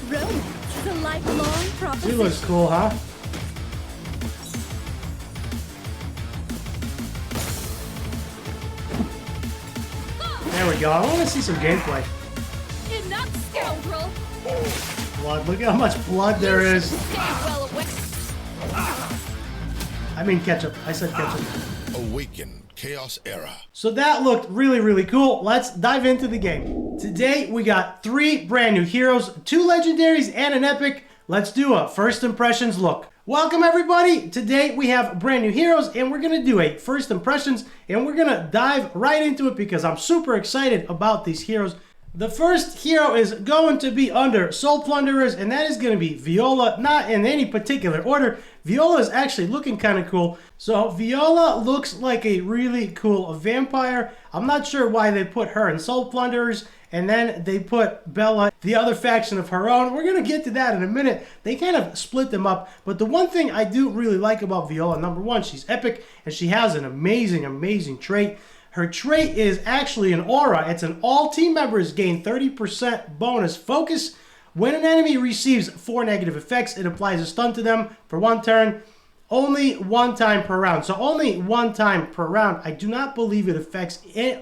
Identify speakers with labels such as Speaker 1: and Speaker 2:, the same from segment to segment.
Speaker 1: Romance is a lifelong
Speaker 2: She
Speaker 1: proposition.
Speaker 2: looks cool, huh? There we go. I want to see some gameplay.
Speaker 1: Enough, scoundrel!
Speaker 2: Blood. Look at how much blood there is.
Speaker 1: Stay well away.
Speaker 2: I mean ketchup. I said ketchup.
Speaker 3: Awaken Chaos Era.
Speaker 2: So that looked really, really cool. Let's dive into the game. Today, we got 3 brand new heroes, 2 legendaries, and an epic. Let's do a first impressions look. Welcome, everybody. Today, we have brand new heroes, and we're going to do a first impressions, and we're going to dive right into it because I'm super excited about these heroes. The first hero is going to be under Soul Plunderers, and that is going to be Viola, not in any particular order. Viola is actually looking kind of cool. So Viola looks like a really cool vampire. I'm not sure why they put her in Soul Plunderers, and then they put Bella, the other faction of her own. We're going to get to that in a minute. They kind of split them up, but the one thing I do really like about Viola, number one, she's epic, and she has an amazing, amazing trait. Her trait is actually an aura. It's an all team members gain 30% bonus focus. When an enemy receives 4 negative effects, it applies a stun to them for 1 turn, only 1 time per round. So only 1 time per round. I do not believe it affects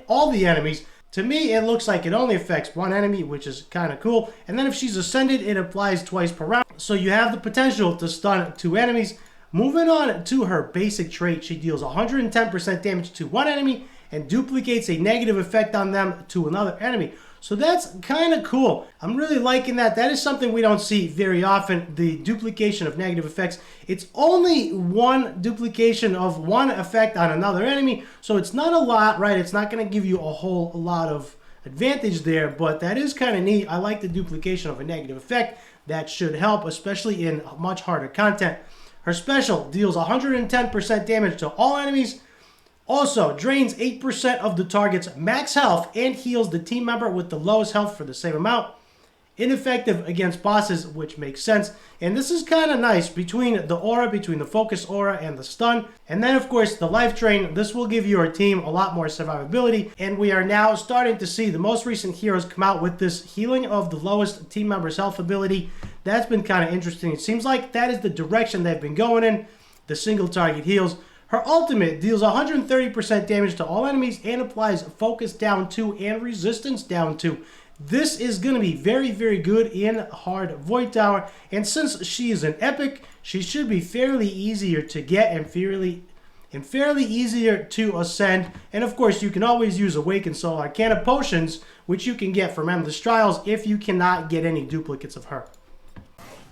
Speaker 2: all the enemies. To me, it looks like it only affects 1 enemy, which is kind of cool. And then if she's ascended, it applies twice per round. So you have the potential to stun 2 enemies. Moving on to her basic trait, she deals 110% damage to 1 enemy and duplicates a negative effect on them to another enemy. So that's kind of cool. I'm really liking that. That is something we don't see very often, the duplication of negative effects. It's only 1 duplication of 1 effect on another enemy, so it's not a lot, right? It's not going to give you a whole lot of advantage there, but that is kind of neat. I like the duplication of a negative effect. That should help, especially in much harder content. Her special deals 110% damage to all enemies. Also, drains 8% of the target's max health and heals the team member with the lowest health for the same amount. Ineffective against bosses, which makes sense. And this is kind of nice between the aura, between the focus aura and the stun. And then, of course, the life drain. This will give your team a lot more survivability. And we are now starting to see the most recent heroes come out with this healing of the lowest team member's health ability. That's been kind of interesting. It seems like that is the direction they've been going in. The single target heals. Her ultimate deals 130% damage to all enemies and applies focus down 2 and resistance down 2. This is going to be very, very good in hard Void Tower. And since she is an epic, she should be fairly easier to get and fairly easier to ascend. And of course, you can always use Awaken Soul Arcana potions, which you can get from Endless Trials if you cannot get any duplicates of her.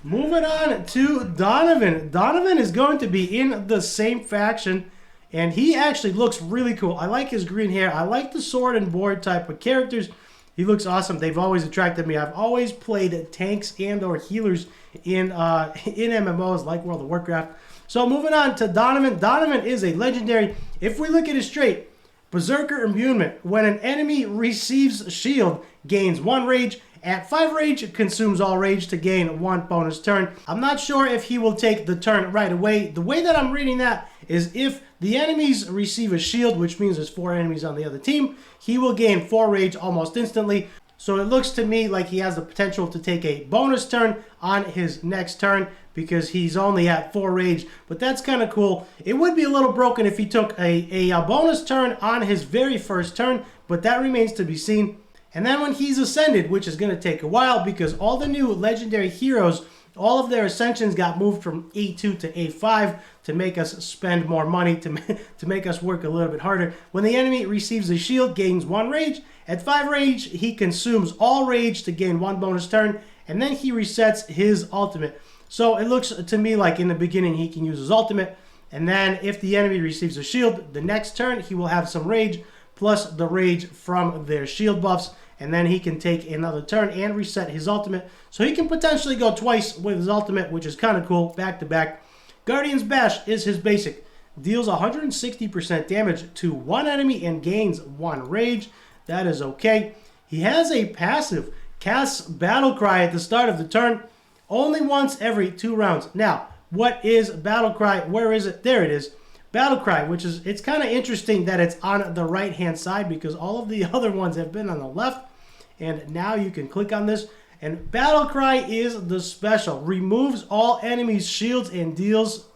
Speaker 2: Moving on to Donovan. Donovan is going to be in the same faction, and he actually looks really cool. I like his green hair. I like the sword and board type of characters. He looks awesome. They've always attracted me. I've always played tanks and or healers in MMOs like World of Warcraft. So moving on to Donovan. Donovan is a legendary. If we look at his trait, Berserker Imbuement. When an enemy receives shield, gains 1 rage. At 5 rage, it consumes all rage to gain 1 bonus turn. I'm not sure if he will take the turn right away. The way that I'm reading that is if the enemies receive a shield, which means there's 4 enemies on the other team, he will gain 4 rage almost instantly. So it looks to me like he has the potential to take a bonus turn on his next turn because he's only at 4 rage. But that's kind of cool. It would be a little broken if he took a bonus turn on his very first turn, but that remains to be seen. And then when he's ascended, which is going to take a while because all the new legendary heroes, all of their ascensions got moved from A2 to A5 to make us spend more money, to make us work a little bit harder. When the enemy receives a shield, gains 1 rage. At 5 rage, he consumes all rage to gain 1 bonus turn, and then he resets his ultimate. So it looks to me like in the beginning he can use his ultimate, and then if the enemy receives a shield, the next turn he will have some rage, plus the rage from their shield buffs. And then he can take another turn and reset his ultimate. So he can potentially go twice with his ultimate, which is kind of cool, back to back. Guardian's Bash is his basic. Deals 160% damage to 1 enemy and gains 1 rage. That is okay. He has a passive. Casts Battle Cry at the start of the turn. Only once every 2 rounds. Now, what is Battle Cry? Where is it? There it is. Battle Cry, which is, it's kind of interesting that it's on the right hand side because all of the other ones have been on the left. And now you can click on this And Battle Cry is the special. Removes all enemies' shields and deals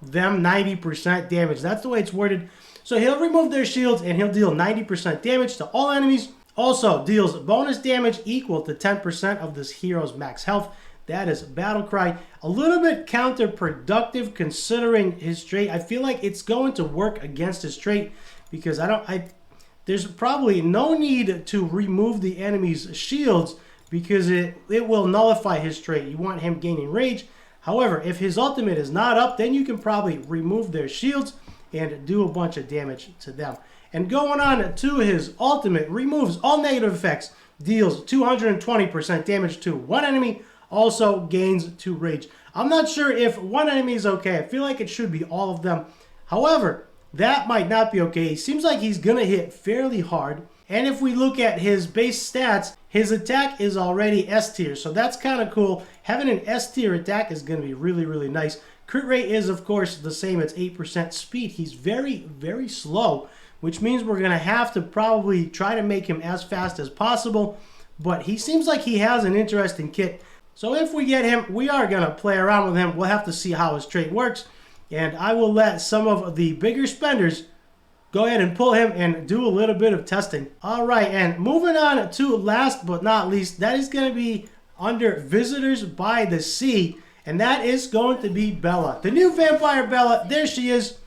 Speaker 2: them 90% damage. That's the way it's worded. So he'll remove their shields and he'll deal 90% damage to all enemies. Also deals bonus damage equal to 10% of this hero's max health. That is Battle Cry. A little bit counterproductive considering his trait. I feel like it's going to work against his trait because there's probably no need to remove the enemy's shields because it will nullify his trait. You want him gaining rage. However, if his ultimate is not up, then you can probably remove their shields and do a bunch of damage to them. And going on to his ultimate, removes all negative effects, deals 220% damage to one enemy, also gains 2 rage. I'm not sure if one enemy is okay. I feel like it should be all of them. However, that might not be okay. It seems like he's going to hit fairly hard. And if we look at his base stats, his attack is already S tier. So that's kind of cool. Having an S tier attack is going to be really, really nice. Crit rate is, of course, the same. It's 8% speed. He's very, very slow, which means we're going to have to probably try to make him as fast as possible. But he seems like he has an interesting kit. So if we get him, we are going to play around with him. We'll have to see how his trait works. And I will let some of the bigger spenders go ahead and pull him and do a little bit of testing. All right, and moving on to last but not least, that is going to be under Visitors by the Sea. And that is going to be Bella. The new Vampire Bella, there she is.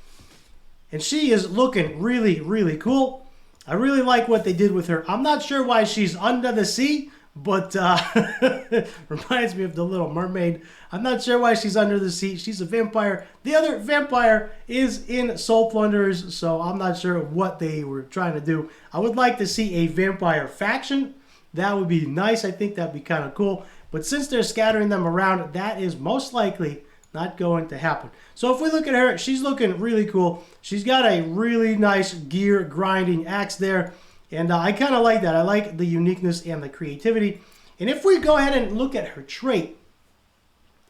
Speaker 2: And she is looking really, really cool. I really like what they did with her. I'm not sure why she's under the sea, but reminds me of the Little Mermaid. I'm not sure why she's under the sea. She's a vampire. The other vampire is in Soul Plunderers, so I'm not sure what they were trying to do. I would like to see a vampire faction. That would be nice. I think that'd be kind of cool. But since they're scattering them around, that is most likely not going to happen. So if we look at her, she's looking really cool. She's got a really nice gear grinding axe there. And I kind of like that. I like the uniqueness and the creativity. And if we go ahead and look at her trait,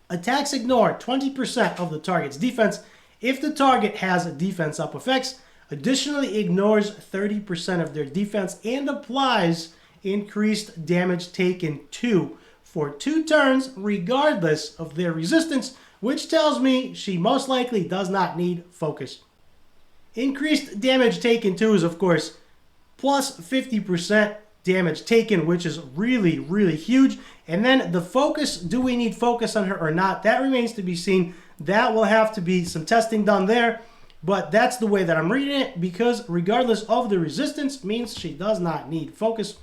Speaker 2: attacks ignore 20% of the target's defense if the target has defense up effects. Additionally, ignores 30% of their defense and applies increased damage taken 2 for 2 turns regardless of their resistance, which tells me she most likely does not need focus. Increased damage taken 2 is, of course, plus 50% damage taken, which is really, really huge. And then the focus, do we need focus on her or not? That remains to be seen. That will have to be some testing done there. But that's the way that I'm reading it, because regardless of the resistance, means she does not need focus.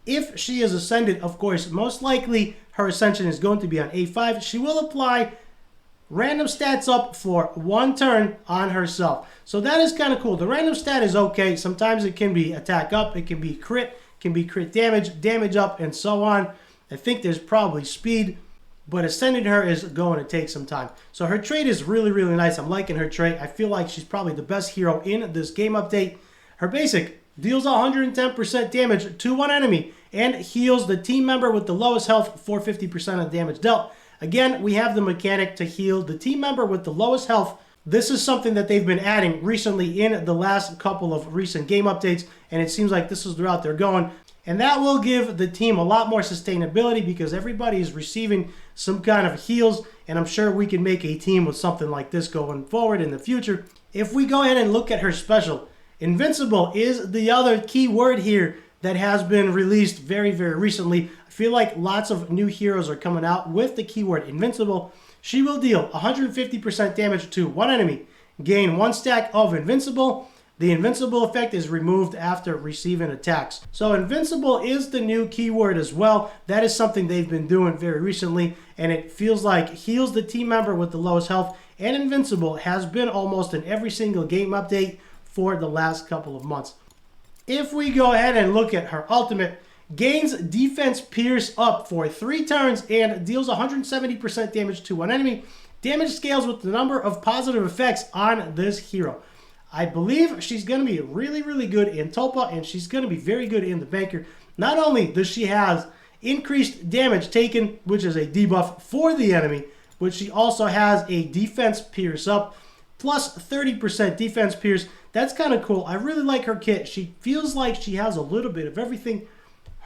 Speaker 2: If she is ascended, of course, most likely her ascension is going to be on A5. She will apply random stats up for 1 turn on herself. So that is kind of cool. The random stat is okay. Sometimes it can be attack up, it can be crit damage, damage up, and so on. I think there's probably speed, but ascending her is going to take some time. So her trait is really, really nice. I'm liking her trait. I feel like she's probably the best hero in this game update. Her basic deals 110% damage to one enemy and heals the team member with the lowest health for 50% of damage dealt. Again, we have the mechanic to heal the team member with the lowest health. This is something that they've been adding recently in the last couple of recent game updates, and it seems like this is the route they're going. And that will give the team a lot more sustainability because everybody is receiving some kind of heals, and I'm sure we can make a team with something like this going forward in the future. If we go ahead and look at her special, Invincible is the other key word here that has been released very, very recently. I feel like lots of new heroes are coming out with the keyword Invincible. She will deal 150% damage to one enemy, gain 1 stack of Invincible. The Invincible effect is removed after receiving attacks. So Invincible is the new keyword as well. That is something they've been doing very recently, and it feels like heals the team member with the lowest health. And Invincible has been almost in every single game update for the last couple of months. If we go ahead and look at her ultimate, gains defense pierce up for 3 turns and deals 170% damage to one enemy. Damage scales with the number of positive effects on this hero. I believe she's going to be really, really good in Tulpa, and she's going to be very good in the Banker. Not only does she have increased damage taken, which is a debuff for the enemy, but she also has a defense pierce up, plus 30% defense pierce. That's kind of cool. I really like her kit. She feels like she has a little bit of everything.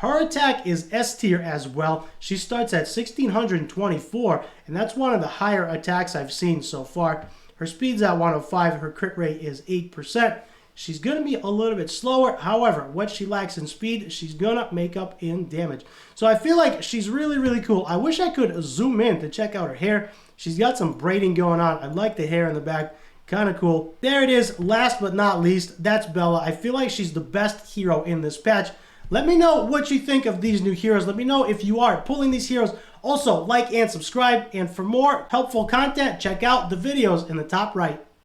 Speaker 2: Her attack is S tier as well. She starts at 1624, and that's one of the higher attacks I've seen so far. Her speed's at 105, her crit rate is 8%. She's going to be a little bit slower. However, what she lacks in speed, she's going to make up in damage. So I feel like she's really, really cool. I wish I could zoom in to check out her hair. She's got some braiding going on. I like the hair in the back. Kind of cool. There it is. Last but not least, that's Bella. I feel like she's the best hero in this patch. Let me know what you think of these new heroes. Let me know if you are pulling these heroes. Also, like and subscribe. And for more helpful content, check out the videos in the top right.